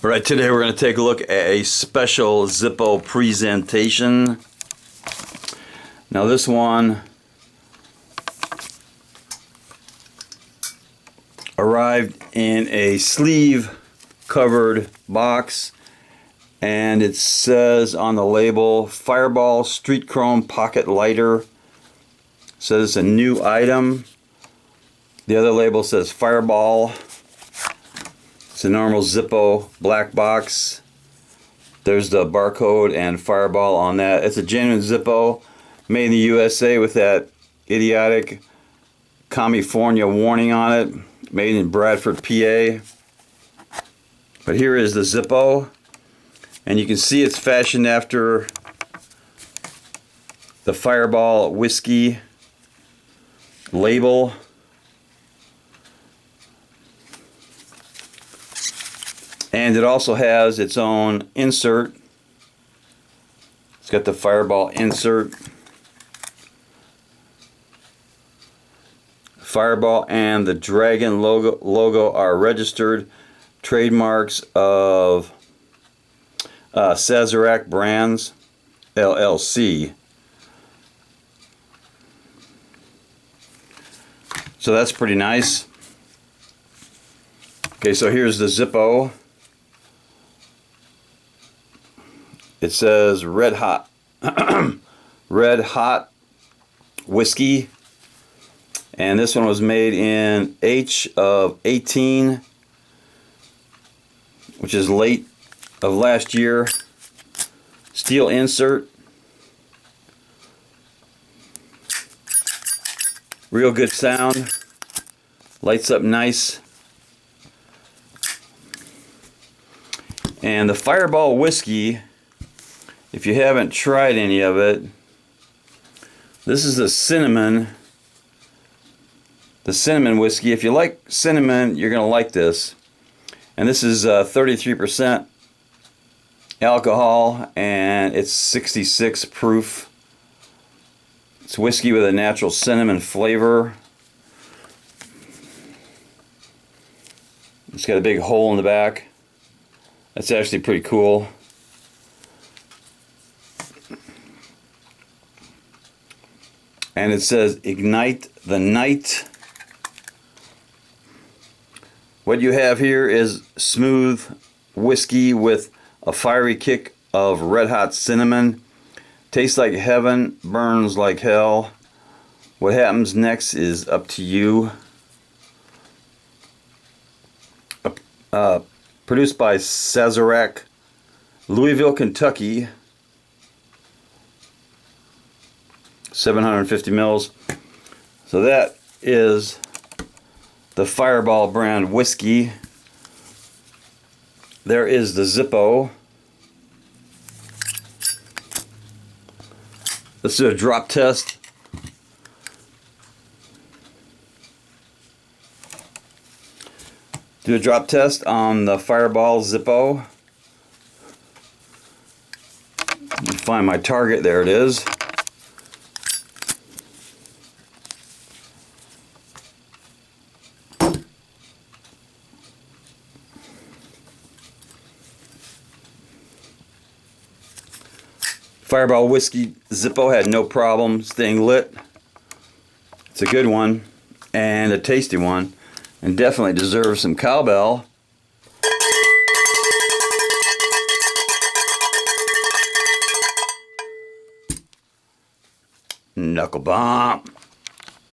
All right, today we're going to take a look at a special Zippo presentation. Now this one arrived in a sleeve covered box, and it says on the label Fireball Street Chrome Pocket Lighter. It says it's a new item. The other label says Fireball. It's a normal Zippo black box. There's the barcode and Fireball on that. It's a genuine Zippo made in the USA with that idiotic California warning on it. Made in Bradford, PA. But here is the Zippo. And you can see it's fashioned after the Fireball whiskey label. And it also has its own insert. It's got the Fireball insert. Fireball and the Dragon logo are registered trademarks of Sazerac Brands, LLC. So that's pretty nice. Okay, so here's the Zippo. It says Red Hot, Red Hot Whiskey, and this one was made in H of 18, which is late of last year. Steel insert, real good sound, lights up nice. And the Fireball whiskey, if you haven't tried any of it, this is the cinnamon whiskey. If you like cinnamon, you're going to like this. And this is 33% alcohol, and it's 66 proof. It's whiskey with a natural cinnamon flavor. It's got a big hole in the back. That's actually pretty cool. And it says Ignite the Night. What you have here is smooth whiskey with a fiery kick of red hot cinnamon. Tastes like heaven, burns like hell. What happens next is up to you. Produced by Sazerac, Louisville, Kentucky. 750 mils. So that is the Fireball brand whiskey. There is the Zippo. Let's do a drop test. Do a drop test on the Fireball Zippo. Let me find my target. There it is. Fireball whiskey Zippo had no problem staying lit. It's a good one and a tasty one, and definitely deserves some cowbell. Knuckle bump.